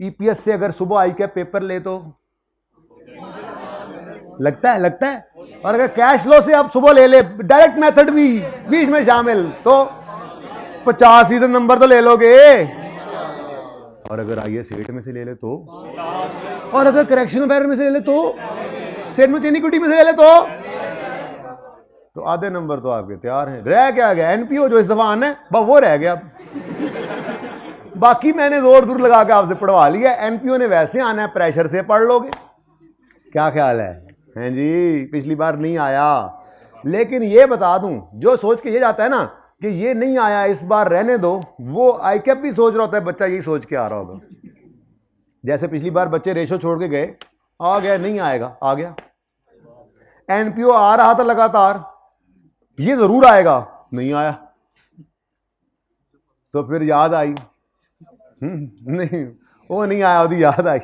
EPS से अगर सुबह आई कैप पेपर ले तो लगता है। और अगर कैश फ्लो से आप सुबह ले ले, डायरेक्ट मेथड भी बीच में शामिल, तो 50% नंबर तो ले लोगे। और अगर आईएएस सेट में से ले ले तो, और अगर करेक्शन बैर में से ले ले तो, सेट में इक्विटी में से ले ले तो आधे नंबर तो आपके तैयार हैं। रह क्या गया? एनपीओ जो इस दफा आना है बस वो रह गया। बाकी मैंने जोर दूर लगा के आपसे पढ़वा लिया। एनपीओ ने वैसे आना है, प्रेशर से पढ़ लोगे। क्या ख्याल है? हैं जी, पिछली बार नहीं आया, लेकिन ये बता दूं, जो सोच के ये जाता है ना कि ये नहीं आया इस बार रहने दो, वो आईकैप भी सोच रहा होता है, बच्चा यही सोच के आ रहा होगा। जैसे पिछली बार बच्चे रेशो छोड़ के गए, आ गया, नहीं आएगा, आ गया। एनपीओ आ रहा था लगातार, ये जरूर आएगा, नहीं आया, तो फिर याद आई, नहीं वो नहीं आया, उसकी याद आई।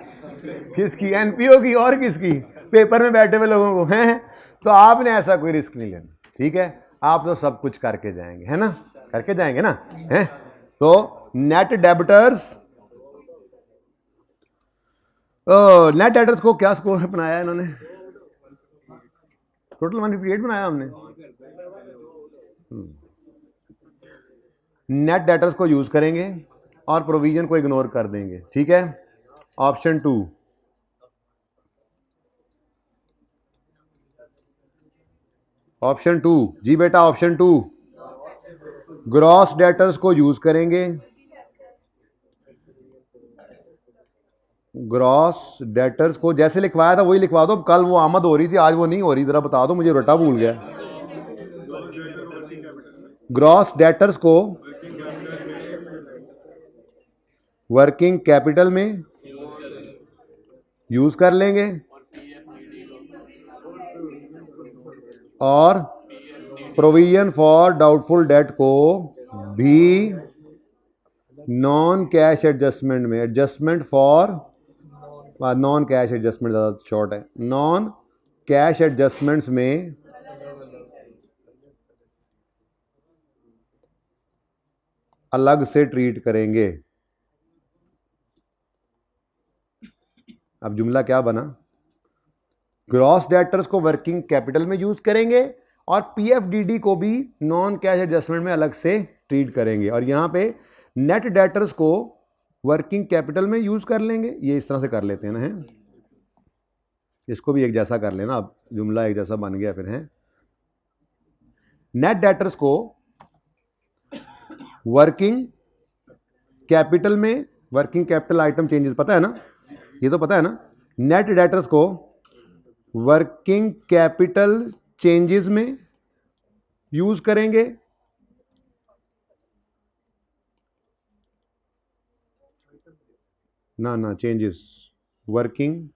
किसकी? एनपीओ की। और किसकी? पेपर में बैठे हुए लोगों को। हैं, तो आपने ऐसा कोई रिस्क नहीं लेना, ठीक है? आप तो सब कुछ करके जाएंगे, है ना? करके जाएंगे ना? हैं, तो नेट डेबिटर्स, नेट डेबिटर्स को क्या स्कोर बनाया है इन्होंने? टोटल 158 बनाया हमने। नेट डेबिटर्स को यूज करेंगे और प्रोविजन को इग्नोर कर देंगे, ठीक है? ऑप्शन 2। ऑप्शन 2 जी बेटा, ऑप्शन 2। ग्रॉस डेटर्स को यूज करेंगे, ग्रॉस डेटर्स को जैसे लिखवाया था वही लिखवा दो। कल वो आमद हो रही थी, आज वो नहीं हो रही, जरा बता दो मुझे, रटा भूल गया। ग्रॉस डेटर्स को वर्किंग कैपिटल में यूज कर लेंगे और प्रोविजन फॉर डाउटफुल डेट को भी नॉन कैश एडजस्टमेंट में, adjustment for non cash adjustment ज़्यादा शॉर्ट है, नॉन कैश एडजस्टमेंट्स में अलग से ट्रीट करेंगे। अब जुमला क्या बना? ग्रॉस डेटर्स को वर्किंग कैपिटल में यूज करेंगे और पीएफडीडी को भी नॉन कैश एडजस्टमेंट में अलग से ट्रीट करेंगे, और यहां पे नेट डेटर्स को वर्किंग कैपिटल में यूज कर लेंगे। ये इस तरह से कर लेते हैं ना, है? इसको भी एक जैसा कर लेना, अब जुमला एक जैसा बन गया फिर, है? नेट डेटर्स को वर्किंग कैपिटल में, वर्किंग कैपिटल आइटम चेंजेस पता है ना, ये तो पता है ना? नेट डेटर्स को वर्किंग कैपिटल चेंजेस में यूज करेंगे ना चेंजेस, वर्किंग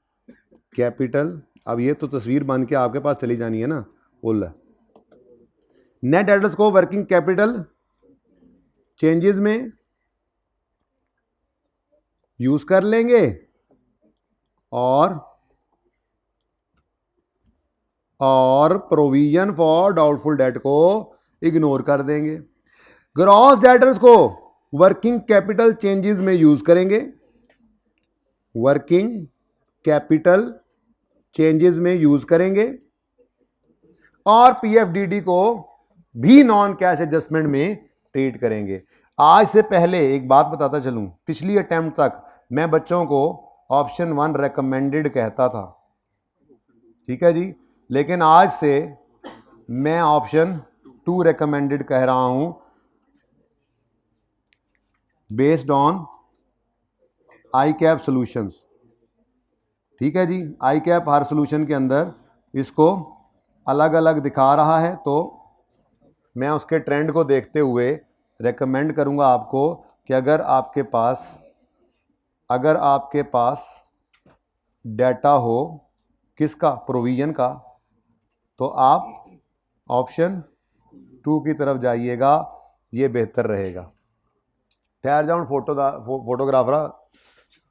कैपिटल। अब ये तो तस्वीर बन के आपके पास चली जानी है ना, बोल। नेट डेटर्स को वर्किंग कैपिटल चेंजेस में यूज कर लेंगे और प्रोविजन फॉर डाउटफुल डेट को इग्नोर कर देंगे। ग्रॉस डेटर्स को वर्किंग कैपिटल चेंजेस में यूज करेंगे, वर्किंग कैपिटल चेंजेस में यूज करेंगे और पीएफडीडी को भी नॉन कैश एडजस्टमेंट में ट्रीट करेंगे। आज से पहले एक बात बताता चलूं, पिछली अटेम्प्ट तक मैं बच्चों को ऑप्शन 1 रेकमेंडेड कहता था, ठीक है जी, लेकिन आज से मैं ऑप्शन 2 रेकमेंडेड कह रहा हूं, based on I cap solutions, ठीक है जी। आई कैप हर सॉल्यूशन के अंदर इसको अलग अलग दिखा रहा है, तो मैं उसके ट्रेंड को देखते हुए रेकमेंड करूंगा आपको कि अगर आपके पास डाटा हो किसका? प्रोविजन का, तो आप ऑप्शन 2 की तरफ जाइएगा, ये बेहतर रहेगा। ठहर जाऊं फोटोग्राफर,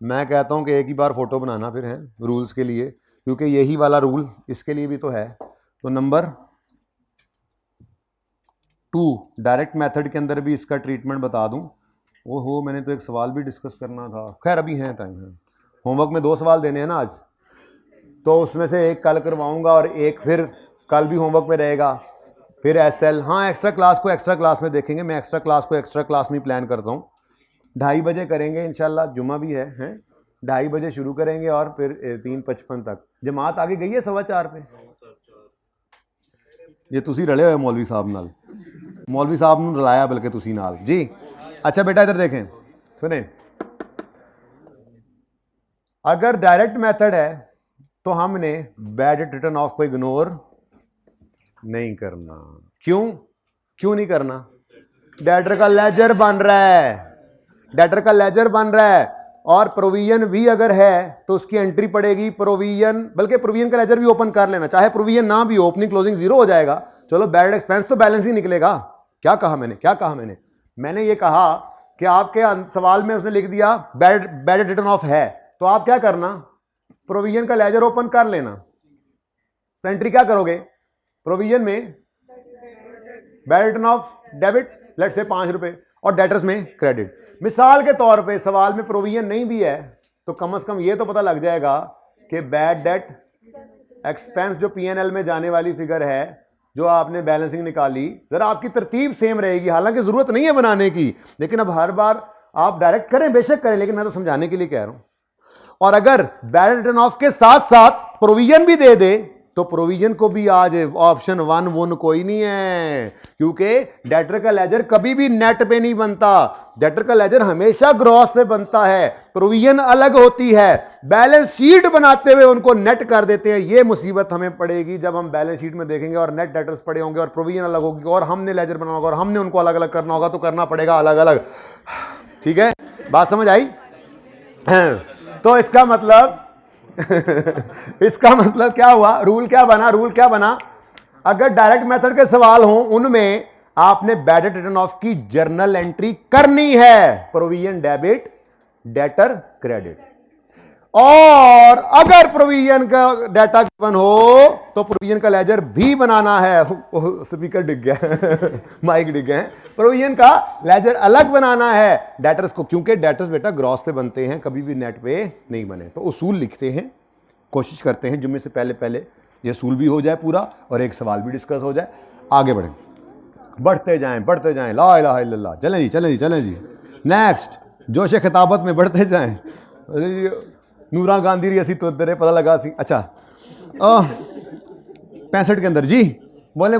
मैं कहता हूं कि एक ही बार फोटो बनाना फिर है रूल्स के लिए, क्योंकि यही वाला रूल इसके लिए भी तो है। तो नंबर 2 डायरेक्ट मेथड के अंदर भी इसका ट्रीटमेंट बता दूं। ओहो, मैंने तो एक सवाल भी डिस्कस करना था, खैर अभी है टाइम है। होमवर्क में 2 सवाल देने हैं ना आज, तो उसमें से एक कल करवाऊंगा और एक फिर कल भी होमवर्क में रहेगा, फिर एसएल। हाँ, एक्स्ट्रा क्लास को एक्स्ट्रा क्लास में देखेंगे, मैं एक्स्ट्रा क्लास को एक्स्ट्रा क्लास में प्लान करता हूँ। 2:30 बजे करेंगे इंशाल्लाह, जुम्मा भी है, 2:30 बजे शुरू करेंगे और फिर 3:55 तक। जमात आगे गई है 4:15 पे। ये तुसी रले हुए मौलवी साहब नाल, मौलवी साहब ने रलाया बल्कि तुसी नाल जी। अच्छा बेटा इधर देखें, सुने, अगर डायरेक्ट मेथड है तो हमने बैड डेट रिटर्न ऑफ को इग्नोर नहीं करना। क्यों नहीं करना? डेटर का लेजर बन रहा है, डेटर का लेजर बन रहा है, और प्रोविजन भी अगर है तो उसकी एंट्री पड़ेगी प्रोविजन, बल्कि प्रोविजन का लेजर भी ओपन कर लेना, चाहे प्रोविजन ना भी, ओपनिंग क्लोजिंग 0 हो जाएगा, चलो बैड एक्सपेंस तो बैलेंस ही निकलेगा। क्या कहा मैंने? मैंने ये कहा कि आपके सवाल में उसने लिख दिया बैड रिटर्न ऑफ है, तो आप क्या करना, प्रोविजन का लेजर ओपन कर लेना। तो एंट्री क्या करोगे प्रोविजन में? Bad return of debit, let's say 5 रुपए, और डेटर्स में क्रेडिट। मिसाल के तौर पे सवाल में प्रोविजन नहीं भी है तो कम से कम ये तो पता लग जाएगा कि बैड डेट एक्सपेंस जो पीएनएल में जाने वाली फिगर है, जो आपने बैलेंसिंग निकाली, जरा आपकी तरतीब सेम रहेगी। हालांकि जरूरत नहीं है बनाने की, लेकिन अब हर बार आप डायरेक्ट करें, बेशक करें, लेकिन मैं तो समझाने के लिए कह रहा हूं। और अगर बैड रिटर्न ऑफ के साथ साथ प्रोविजन भी दे दे तो प्रोविजन को भी आज ऑप्शन 1 वन कोई नहीं है, क्योंकि डेटर का लेजर कभी भी नेट पे नहीं बनता, डेटर का लेजर हमेशा ग्रॉस पे बनता है, प्रोविजन अलग होती है, बैलेंस शीट बनाते हुए उनको नेट कर देते हैं। ये मुसीबत हमें पड़ेगी जब हम बैलेंस शीट में देखेंगे और नेट डेटर्स पड़े होंगे और प्रोविजन अलग होगी और हमने लेजर बनाना होगा और हमने उनको अलग अलग करना होगा, तो करना पड़ेगा अलग अलग। ठीक है, बात समझ आई? तो इसका मतलब इसका मतलब क्या हुआ, रूल क्या बना, अगर डायरेक्ट मेथड के सवाल हों उनमें आपने बैड डेट रिटर्न ऑफ की जर्नल एंट्री करनी है, प्रोविजन डेबिट, डेटर क्रेडिट। और अगर प्रोविजन का डाटा गिवन हो तो प्रोविजन का लेजर भी बनाना है। स्पीकर डिग गया माइक डिग गया है। प्रोविजन का लेजर अलग बनाना है डेटर्स को, क्योंकि डेटर्स बेटा ग्रॉस पे बनते हैं, कभी भी नेट पे नहीं बने। तो उसूल लिखते हैं, कोशिश करते हैं जुम्मे से पहले ये उसूल भी हो जाए पूरा और एक सवाल भी डिस्कस हो जाए। आगे बढ़ते जाएं, ला इलाहा इल्लल्लाह। चलें जी नेक्स्ट, जोश खिताबत में बढ़ते जाएं। नूरा गांधी रियासी तो तेरे पता लगा सी। अच्छा 65 के अंदर जी, बोले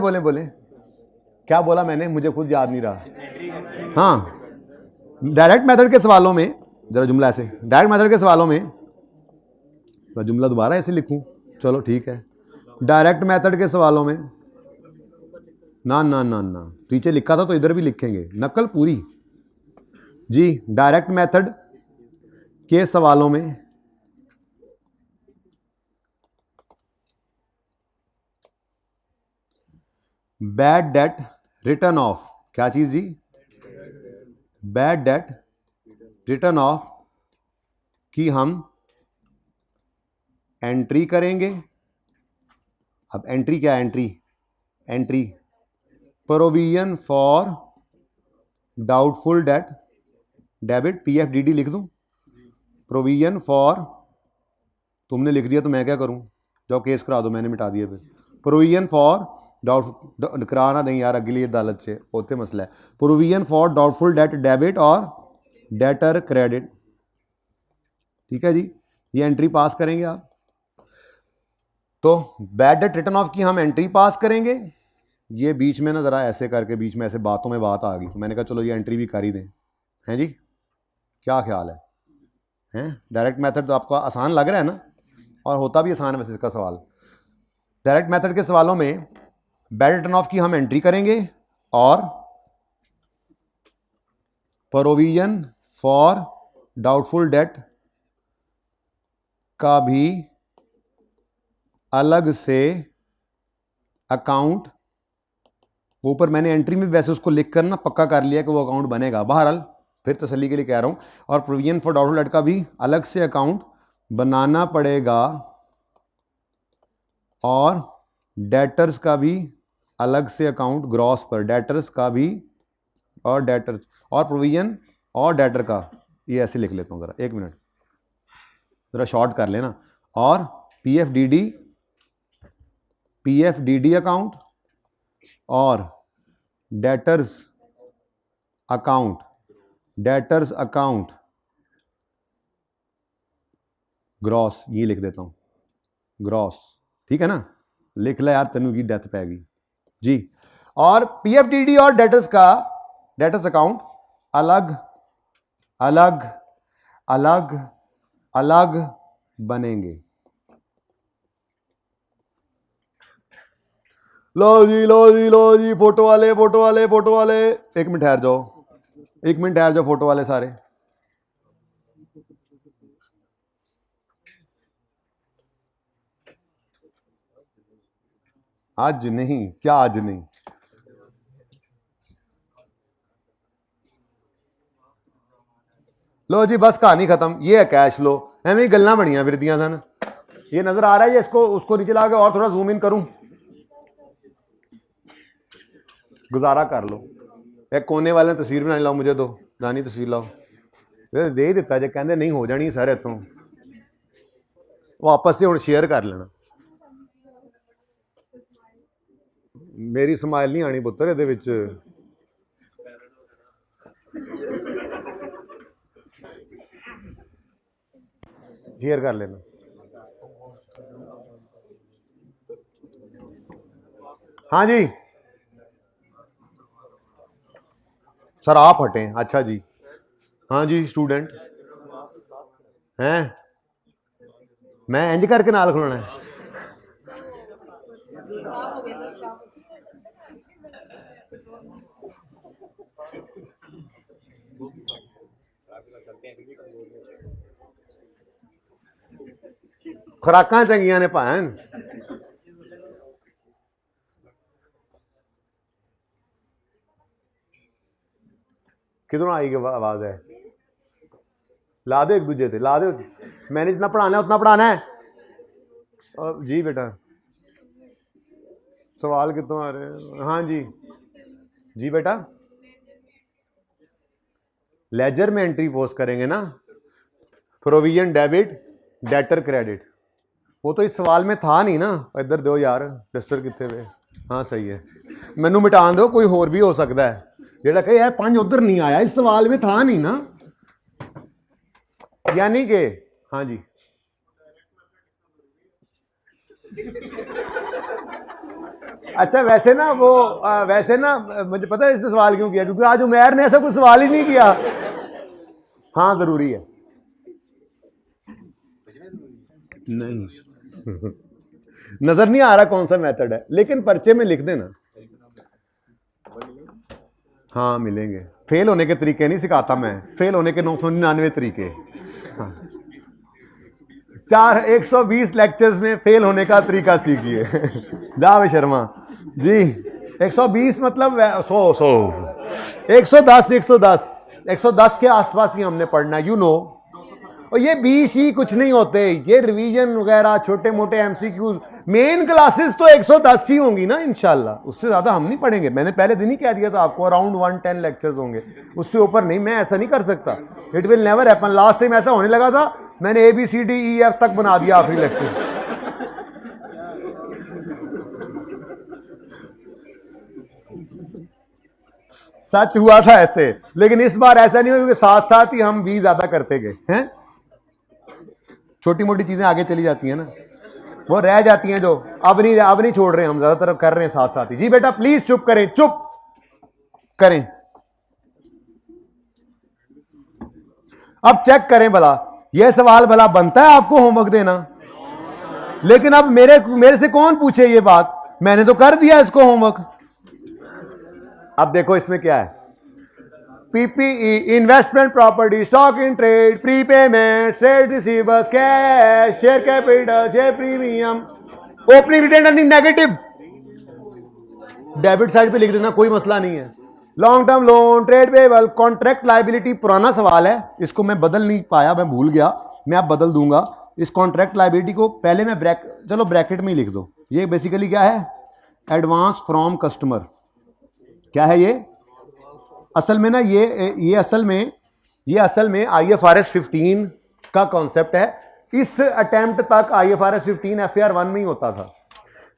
क्या बोला मैंने, मुझे खुद याद नहीं रहा। हाँ, डायरेक्ट मेथड के सवालों में, जरा जुमला ऐसे, डायरेक्ट मेथड के सवालों में मैं जुमला दोबारा ऐसे लिखूं, चलो ठीक है। डायरेक्ट मेथड के सवालों में ना टीचर लिखा था तो इधर भी लिखेंगे, नकल पूरी जी। डायरेक्ट मेथड के सवालों में बैड डेट रिटर्न ऑफ, क्या चीज जी? बैड डेट रिटर्न ऑफ की हम एंट्री करेंगे। अब एंट्री क्या है? Entry provision for doubtful debt debit, PFDD लिख दूं, प्रोविजन फॉर, तुमने लिख दिया तो मैं क्या करूं, जाओ केस करा दो, मैंने मिटा दिया। फिर प्रोविजन फॉर डाउटफुल, कराना नहीं यार, अगली अदालत से होते मसला है। Provision for doubtful debt debit और डेटर क्रेडिट, ठीक है जी। ये एंट्री पास करेंगे आप, तो बैड डेट रिटर्न ऑफ की हम एंट्री पास करेंगे। ये बीच में ना जरा ऐसे करके, बीच में ऐसे बातों में बात आ गई, तो मैंने कहा चलो ये एंट्री भी कर ही दें, हैं जी, क्या ख्याल है? हैं, डायरेक्ट मेथड तो आपको आसान लग रहा है ना, और होता भी आसान है वैसे इसका सवाल। डायरेक्ट मेथड के सवालों में बैड रिटर्न ऑफ की हम एंट्री करेंगे और प्रोविजन फॉर डाउटफुल डेट का भी अलग से अकाउंट, ऊपर मैंने एंट्री में वैसे उसको लिख कर ना पक्का कर लिया कि वो अकाउंट बनेगा, बहरहाल फिर तसल्ली के लिए कह रहा हूं। और प्रोविजन फॉर डाउटफुल डेट का भी अलग से अकाउंट बनाना पड़ेगा और डेटर्स का भी अलग से अकाउंट, ग्रॉस पर डेटर्स का भी, और डेटर्स और प्रोविजन और डेटर का, ये ऐसे लिख लेता हूं जरा, एक मिनट। जरा शॉर्ट कर लेना। और पीएफडीडी अकाउंट और डेटर्स अकाउंट ग्रॉस, ये लिख देता हूं ग्रॉस, ठीक है ना, लिख ले यार, तनु की डेथ पैगी जी। और पीएफडीडी और डेटर्स अकाउंट अलग अलग अलग अलग बनेंगे। लो जी फोटो वाले, एक मिनट ठहर जाओ, फोटो वाले सारे। आज नहीं, क्या आज नहीं? लो जी बस कहानी खत्म। ये है कैश लो, एवं गल्लां बनियां फिरदियां सन। ये नजर आ रहा है, ये इसको उसको नीचे ला के और थोड़ा जूम इन करूं, गुजारा कर लो। एक कोने वाले तस्वीर बना लाओ, मुझे दो नानी तस्वीर लाओ, दे ही दिता जे कहते नहीं हो जानी सर इतों, वापस से हुण शेयर कर लेना। मेरी स्माइल नहीं आनी पुत्तर इहदे विच। शेयर कर लेना। हाँ जी सर आप हटें। अच्छा जी, हाँ जी स्टूडेंट हैं, मैं इंज करके नाल खलोना है। खुराकां चंगियां ने भैन। किधरों आई आवाज है? ला दो एक दूजे से, ला दो। मैंने जितना पढ़ाना है उतना पढ़ाना है। जी बेटा सवाल कितों आ रहे हैं? हाँ जी जी बेटा, लेजर में एंट्री पोस्ट करेंगे ना, प्रोविजन डेबिट डेटर क्रेडिट। वो तो इस सवाल में था नहीं ना। इधर दो यार डस्टर कितने वे। हाँ सही है, मैनू मिटान दो, कोई होर भी हो सकता है जेड़ा कहे यार 5 उधर नहीं आया, इस सवाल में था नहीं ना। यानी कि हाँ जी अच्छा वैसे ना वो वैसे ना मुझे पता है इसने सवाल क्यों किया, क्योंकि आज उमैर ने ऐसा कोई सवाल ही नहीं किया। हाँ जरूरी है नहीं नजर नहीं आ रहा कौन सा मेथड है, लेकिन पर्चे में लिख देना। हाँ मिलेंगे। फेल होने के तरीके नहीं सिखाता मैं, फेल होने के 999 तरीके। हाँ 120 लेक्चर्स में फेल होने का तरीका सीखिए। जावे शर्मा जी 120 मतलब 110 के आसपास ही हमने पढ़ना, यू नो। और ये 20 ही कुछ नहीं होते, ये रिवीजन वगैरह छोटे मोटे एमसीक्यूज, मेन क्लासेस तो 110 ही होंगी ना इंशाल्लाह, उससे ज्यादा हम नहीं पढ़ेंगे। मैंने पहले दिन ही कह दिया था आपको अराउंड 110 लेक्चर्स होंगे, उससे ऊपर नहीं। मैं ऐसा नहीं कर सकता, it will never happen. Last time ऐसा होने लगा था, मैंने ABCDEF तक बना दिया आखिरी लेक्चर। सच हुआ था ऐसे, लेकिन इस बार ऐसा नहीं हुआ क्योंकि साथ साथ ही हम भी ज्यादा करते गए हैं। छोटी मोटी चीजें आगे चली जाती हैं ना, वो रह जाती हैं जो अब नहीं छोड़ रहे, हम ज्यादातर कर रहे हैं साथ साथ ही। जी बेटा प्लीज चुप करें, चुप करें। अब चेक करें भला यह सवाल भला बनता है आपको होमवर्क देना? लेकिन अब मेरे से कौन पूछे ये बात, मैंने तो कर दिया इसको होमवर्क। अब देखो इसमें क्या है, PPE, investment property, stock in trade, prepayment, trade receivers, cash, share capital, share premium, opening retain earning negative, debit side पे लिख देना, कोई मसला नहीं है। Long term loan, trade payable, contract liability पुराना सवाल है, इसको मैं बदल नहीं पाया, मैं भूल गया, मैं अब बदल दूंगा। इस कॉन्ट्रैक्ट लायबिलिटी को पहले मैं चलो ब्रैकेट में ही लिख दो। ये बेसिकली क्या है, एडवांस फ्रॉम कस्टमर। क्या है ये असल में ना, ये असल में IFRS 15 का कॉन्सेप्ट है इस अटेम्प्ट तक IFRS 15 FAR 1 में ही होता था,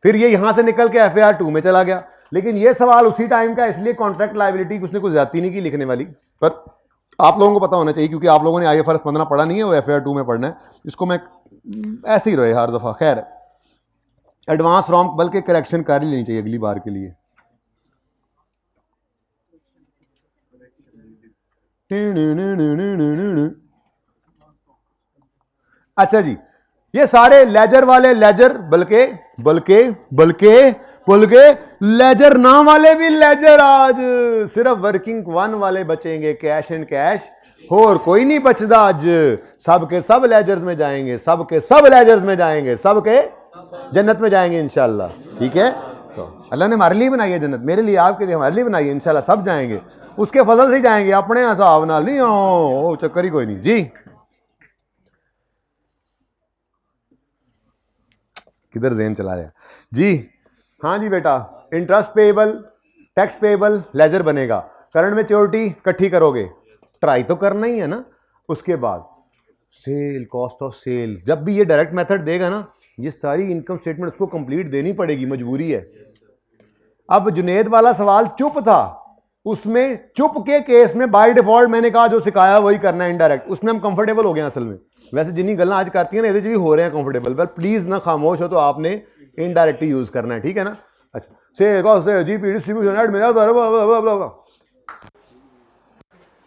फिर ये यहां से निकल के FAR 2 में चला गया। लेकिन ये सवाल उसी टाइम का, इसलिए कॉन्ट्रैक्ट लायबिलिटी उसने कुछ ज्यादा नहीं की लिखने वाली, पर आप लोगों को पता होना चाहिए क्योंकि आप लोगों ने IFRS 15 पढ़ा नहीं है, वो FAR 2 में पढ़ना है। इसको मैं ऐसे ही रहे हर दफा। खैर एडवांस रॉन्ग बल्कि करेक्शन कर ही लेनी चाहिए अगली बार के लिए। अच्छा जी, ये सारे लेजर वाले लेजर, बल्कि बल्कि बल्कि बल्कि लेजर ना वाले भी लेजर, आज सिर्फ वर्किंग वन वाले बचेंगे, कैश एंड कैश, और कोई नहीं बचदा आज। सब के सब लेजर्स में जाएंगे, सब के सब लेजर्स में जाएंगे, सब के जन्नत में जाएंगे इंशाल्लाह। ठीक है, तो अल्लाह ने हमारे लिए बनाई है जन्नत, मेरे लिए आपके लिए हमारे लिए बनाई है इंशाल्लाह। सब जाएंगे उसके फजल से ही जाएंगे, अपने हिसाब नाल नहीं, ओ चक्कर ही कोई नहीं जी। किधर ज़हन चला गया जी। हाँ जी बेटा, interest payable, tax payable, ledger बनेगा। करंट मैच्योरिटी इकट्ठी करोगे, ट्राई तो करना ही है ना। उसके बाद सेल, कॉस्ट ऑफ सेल, जब भी ये डायरेक्ट मेथड देगा ना, ये सारी इनकम स्टेटमेंट उसको कंप्लीट देनी पड़ेगी, मजबूरी है। अब जुनेद वाला सवाल चुप था, उसमें चुप के केस में बाय डिफॉल्ट मैंने कहा जो सिखाया वही करना है इनडायरेक्ट, उसमें हम कंफर्टेबल हो गए असल में। वैसे जिन्हीं गल्ला आज करती है ना, भी हो रहे हैं कंफर्टेबल, पर प्लीज ना खामोश हो तो आपने इनडायरेक्ट ही यूज करना है, ठीक है ना। अच्छा, से जीपी डिस्ट्रीब्यूशन एड मेरा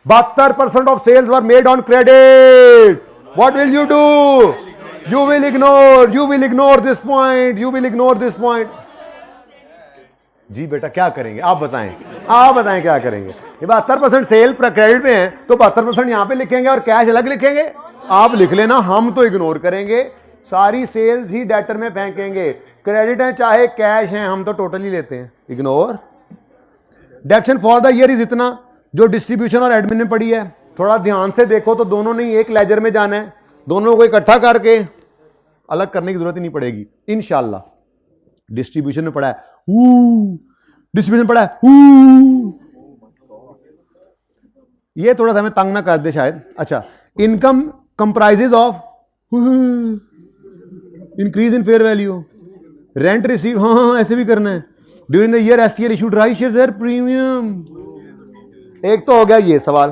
72% of sales were made on credit. What will you do? You will ignore this point, you will ignore this point. जी बेटा क्या करेंगे आप बताएं, आप बताएं क्या करेंगे। ये 72% सेल क्रेडिट में है तो 72% यहां पे लिखेंगे और कैश अलग लिखेंगे। आप लिख लेना, हम तो इग्नोर करेंगे, सारी सेल्स ही डेटर में फेंकेंगे। क्रेडिट है चाहे कैश है, हम तो टोटली लेते हैं, ignore. डेप्शन for the year is इतना, जो डिस्ट्रीब्यूशन और एडमिन में पड़ी है। थोड़ा ध्यान से देखो तो दोनों ने एक लेजर में जाना है, दोनों को इकट्ठा करके अलग करने की जरूरत ही नहीं पड़ेगी इंशाल्लाह। डिस्ट्रीब्यूशन में पड़ा है, डिस्ट्रीब्यूशन पड़ा है, ये थोड़ा सा हमें तंग ना कर दे शायद। अच्छा, income comprises of increase in fair value, rent receive, हाँ ऐसे भी करना है। During the year STL issued right share premium. एक तो हो गया ये सवाल।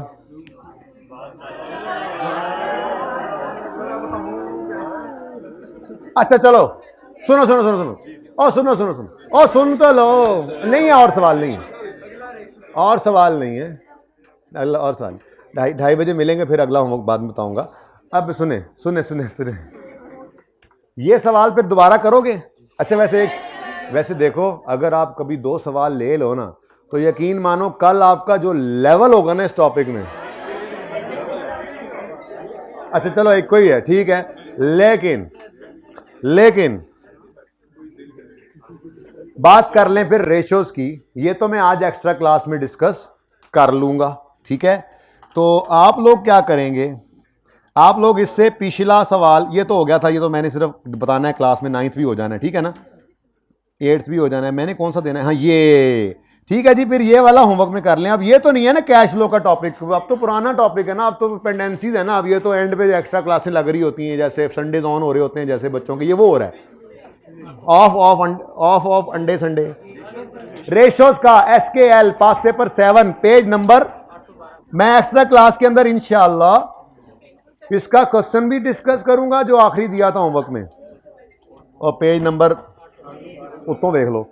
अच्छा चलो सुनो सुनो सुनो सुनो और सुनो सुनो सुनो और सुन तो लो, नहीं है और सवाल नहीं है, और सवाल नहीं है, अगला और सवाल 2:30 बजे मिलेंगे, फिर अगला होमवर्क बाद में बताऊंगा। अब सुने सुने सुने सुने, ये सवाल फिर दोबारा करोगे। अच्छा वैसे देखो, अगर आप कभी 2 सवाल ले लो ना तो यकीन मानो कल आपका जो लेवल होगा ना इस टॉपिक में, अच्छा चलो एक कोई है ठीक है, लेकिन बात कर लें फिर रेशियोज की। ये तो मैं आज एक्स्ट्रा क्लास में डिस्कस कर लूंगा, ठीक है। तो आप लोग क्या करेंगे, आप लोग इससे पिछला सवाल, ये तो हो गया था, ये तो मैंने सिर्फ बताना है क्लास में, 9th भी हो जाना है, ठीक है ना, 8th भी हो जाना है। मैंने कौन सा देना है, हाँ ये ठीक है जी। फिर ये वाला होमवर्क में कर लें। अब ये तो नहीं है ना कैश फ्लो का टॉपिक, अब तो पुराना टॉपिक है ना, अब तो पेंडेंसीज है ना। अब ये तो एंड पे एक्स्ट्रा क्लासें लग रही होती हैं, जैसे संडेज ऑन हो रहे होते हैं जैसे बच्चों के, ये वो हो रहा है ऑफ अंडे संडे। रेशोज का SKL पास पेपर 7 पेज नंबर, मैं एक्स्ट्रा क्लास के अंदर इंशाल्लाह इसका क्वेश्चन भी डिस्कस करूंगा जो आखिरी दिया था होमवर्क में, और पेज नंबर उतो देख लो।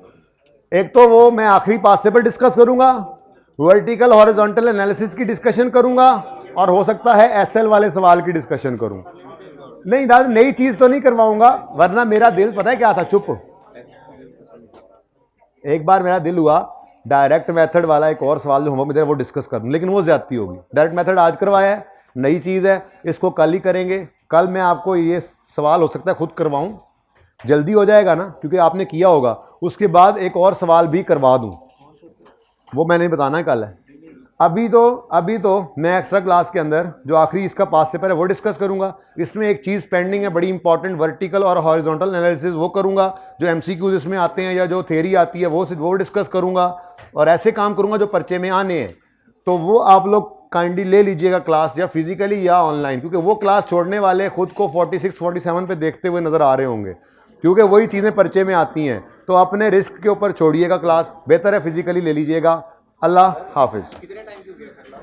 एक तो वो मैं आखिरी पास पेपर डिस्कस करूंगा, वर्टिकल हॉरिजॉन्टल एनालिसिस की डिस्कशन करूंगा, और हो सकता है SL वाले सवाल की डिस्कशन करूं। नहीं दादा नई चीज तो नहीं करवाऊंगा, वरना मेरा दिल पता है क्या था, चुप। एक बार मेरा दिल हुआ डायरेक्ट मेथड वाला एक और सवाल जो होमवर्क में वो डिस्कस कर दूं, लेकिन वो ज्यादती होगी। डायरेक्ट मेथड आज करवाया है, नई चीज है, इसको कल ही करेंगे। कल मैं आपको ये सवाल हो सकता है खुद करवाऊं, जल्दी हो जाएगा ना क्योंकि आपने किया होगा। उसके बाद एक और सवाल भी करवा दूं, वो मैंने बताना है कल है। अभी तो मैं एक्स्ट्रा क्लास के अंदर जो आखिरी इसका पास पेपर है वो डिस्कस करूंगा। इसमें एक चीज़ पेंडिंग है बड़ी इंपॉर्टेंट, वर्टिकल और हॉरिजॉन्टल एनालिसिस, वो करूंगा। जो MCQs इसमें आते हैं या जो थ्योरी आती है वो डिस्कस करूंगा, और ऐसे काम करूंगा जो पर्चे में आने हैं। तो वो आप लोग काइंडली ले लीजिएगा क्लास, या फिजिकली या ऑनलाइन, क्योंकि वो क्लास छोड़ने वाले खुद को 46 47 पे देखते हुए नज़र आ रहे होंगे, क्योंकि वही चीज़ें पर्चे में आती हैं। तो अपने रिस्क के ऊपर छोड़िएगा क्लास, बेहतर है फिजिकली ले लीजिएगा। अल्लाह हाफिज़।